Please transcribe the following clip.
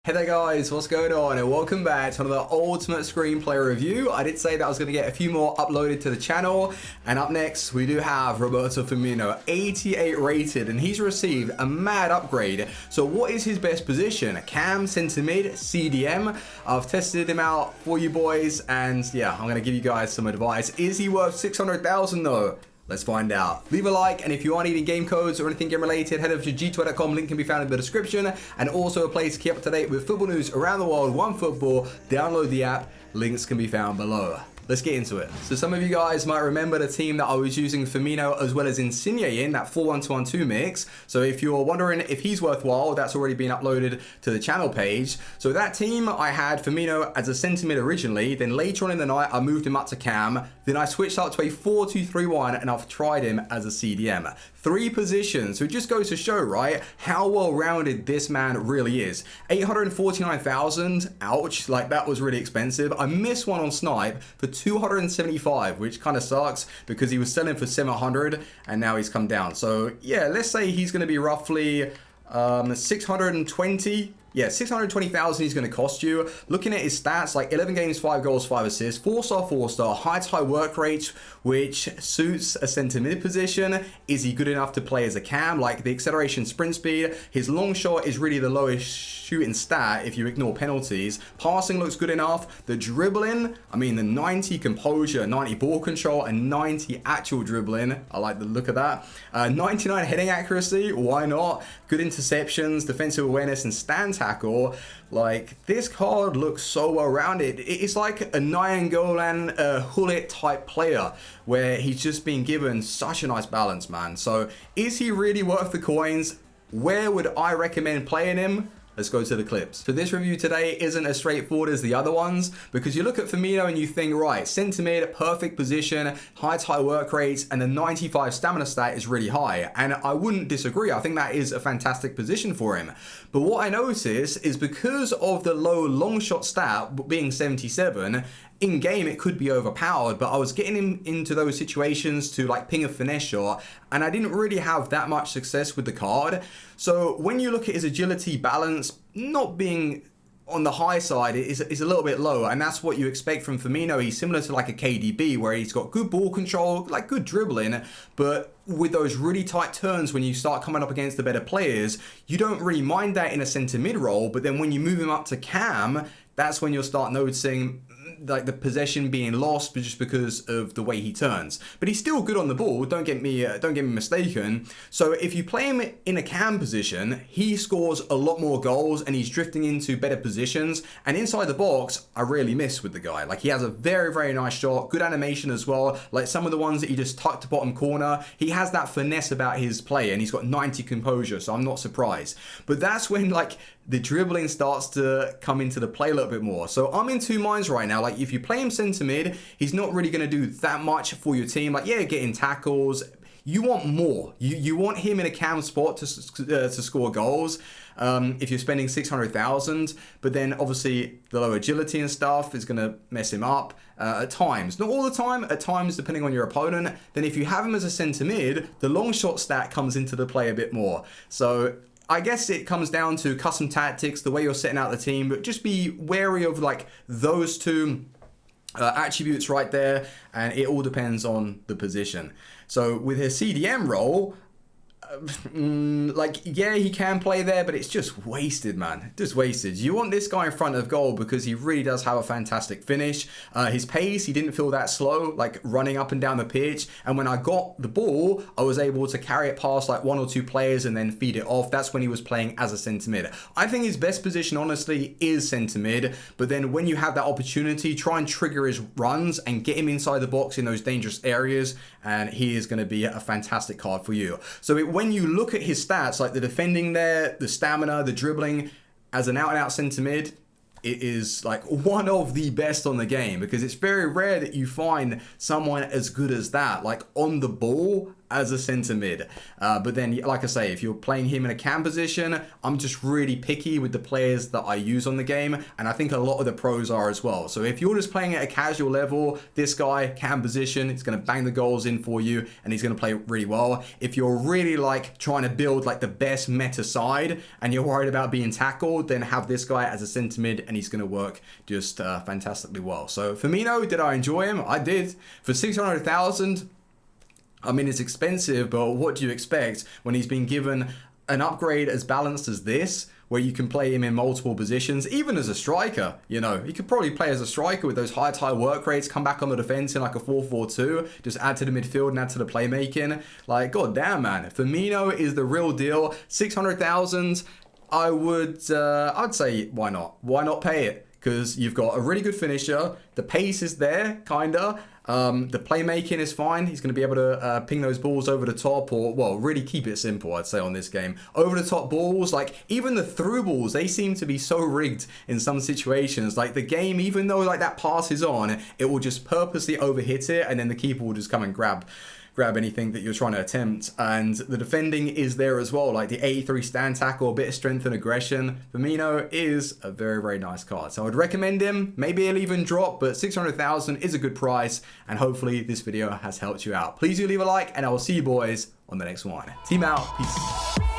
Hey there guys, what's going on and welcome back to another Ultimate Screenplay review. I did say that I was going to get a few more uploaded to the channel, and up next we do have Roberto Firmino, 88 rated, and he's received a mad upgrade. So what is his best position? Cam, centre mid, CDM. I've tested him out for you boys, and yeah, I'm going to give you guys some advice. Is he worth 600,000 though? Let's find out. Leave a like, and if you are needing game codes or anything game related, head over to g2.com. Link can be found in the description, and also a place to keep up to date with football news around the world, one football. Download the app. Links can be found below. Let's get into it. So some of you guys might remember the team that I was using Firmino as well as Insigne in, that 4-1-2-1-2 mix. So if you're wondering if he's worthwhile, that's already been uploaded to the channel page. So that team, I had Firmino as a centre mid originally, then later on in the night, I moved him up to Cam, then I switched up to a 4-2-3-1, and I've tried him as a CDM. 3 positions, so it just goes to show, right, how well-rounded this man really is. 849,000, ouch, like that was really expensive. I missed one on Snipe for 275, which kind of sucks because he was selling for 700 and now he's come down. So yeah, let's say he's going to be roughly 620. Yeah, 620,000 he's going to cost you. Looking at his stats, like 11 games, 5 goals, 5 assists, 4-star, 4-star, high work rate, which suits a centre mid position. Is he good enough to play as a cam? Like the acceleration, sprint speed, his long shot is really the lowest shooting stat if you ignore penalties. Passing looks good enough. The dribbling, I mean the 90 composure, 90 ball control, and 90 actual dribbling. I like the look of that. 99 heading accuracy, why not? Good interceptions, defensive awareness, and stand tackle. Like, this card looks so well rounded. It's like a Nainggolan Hullet type player where he's just been given such a nice balance, man. So is he really worth the coins? Where would I recommend playing him? Let's go to the clips. So this review today isn't as straightforward as the other ones because you look at Firmino and you think, right, centre mid, perfect position, high work rates, and the 95 stamina stat is really high. And I wouldn't disagree. I think that is a fantastic position for him. But what I notice is because of the low long shot stat being 77, in game it could be overpowered, but I was getting him into those situations to like ping a finesse shot, and I didn't really have that much success with the card. So when you look at his agility balance not being on the high side, is a little bit low, and that's what you expect from Firmino. He's similar to like a KDB where he's got good ball control, like good dribbling, but with those really tight turns when you start coming up against the better players, you don't really mind that in a centre mid role. But then when you move him up to cam, that's when you'll start noticing like the possession being lost just because of the way he turns. But he's still good on the ball, don't get me mistaken. So if you play him in a cam position, he scores a lot more goals and he's drifting into better positions. And inside the box, I really miss with the guy. Like, he has a very nice shot, good animation as well. Like some of the ones that he just tucked to bottom corner, he has that finesse about his play, and he's got 90 composure, so I'm not surprised. But that's when like the dribbling starts to come into the play a little bit more. So I'm in two minds right now. Like, if you play him centre mid, he's not really going to do that much for your team. Like, yeah, getting tackles. You want more. You want him in a cam spot to score goals if you're spending 600,000. But then obviously the low agility and stuff is going to mess him up at times. Not all the time, at times depending on your opponent. Then if you have him as a centre mid, the long shot stat comes into the play a bit more. So I guess it comes down to custom tactics, the way you're setting out the team, but just be wary of like those two attributes right there, and it all depends on the position. So with his CDM role, like, yeah, he can play there, but it's just wasted, man. Just wasted. You want this guy in front of goal because he really does have a fantastic finish. His pace, he didn't feel that slow, like running up and down the pitch. And when I got the ball, I was able to carry it past like 1 or 2 players and then feed it off. That's when he was playing as a centre mid. I think his best position, honestly, is centre mid. But then when you have that opportunity, try and trigger his runs and get him inside the box in those dangerous areas, and he is going to be a fantastic card for you. So when you look at his stats, like the defending there, the stamina, the dribbling, as an out-and-out centre mid, it is like one of the best on the game, because it's very rare that you find someone as good as that, like on the ball as a centre mid. But then, like I say, if you're playing him in a cam position, I'm just really picky with the players that I use on the game, and I think a lot of the pros are as well. So if you're just playing at a casual level, this guy, cam position, he's going to bang the goals in for you, and he's going to play really well. If you're really like trying to build like the best meta side, and you're worried about being tackled, then have this guy as a centre mid, and he's going to work just fantastically well. So Firmino, did I enjoy him? I did. For 600,000, I mean, it's expensive, but what do you expect when he's been given an upgrade as balanced as this, where you can play him in multiple positions, even as a striker? You know, he could probably play as a striker with those high work rates, come back on the defense in like a 4-4-2, just add to the midfield and add to the playmaking. Like, god damn, man. Firmino is the real deal. 600,000, I'd say, why not? Why not pay it? Because you've got a really good finisher. The pace is there, kinda. The playmaking is fine. He's going to be able to ping those balls over the top, or, well, really keep it simple, I'd say, on this game. Over the top balls, like, even the through balls, they seem to be so rigged in some situations. Like, the game, even though, like, that pass is on, it will just purposely overhit it, and then the keeper will just come and grab anything that you're trying to attempt. And the defending is there as well, like the 83 stand tackle, a bit of strength and aggression. Firmino is a very nice card, so I'd recommend him. Maybe he'll even drop, but 600,000 is a good price, and hopefully this video has helped you out. Please do leave a like, and I will see you boys on the next one. Team out. Peace.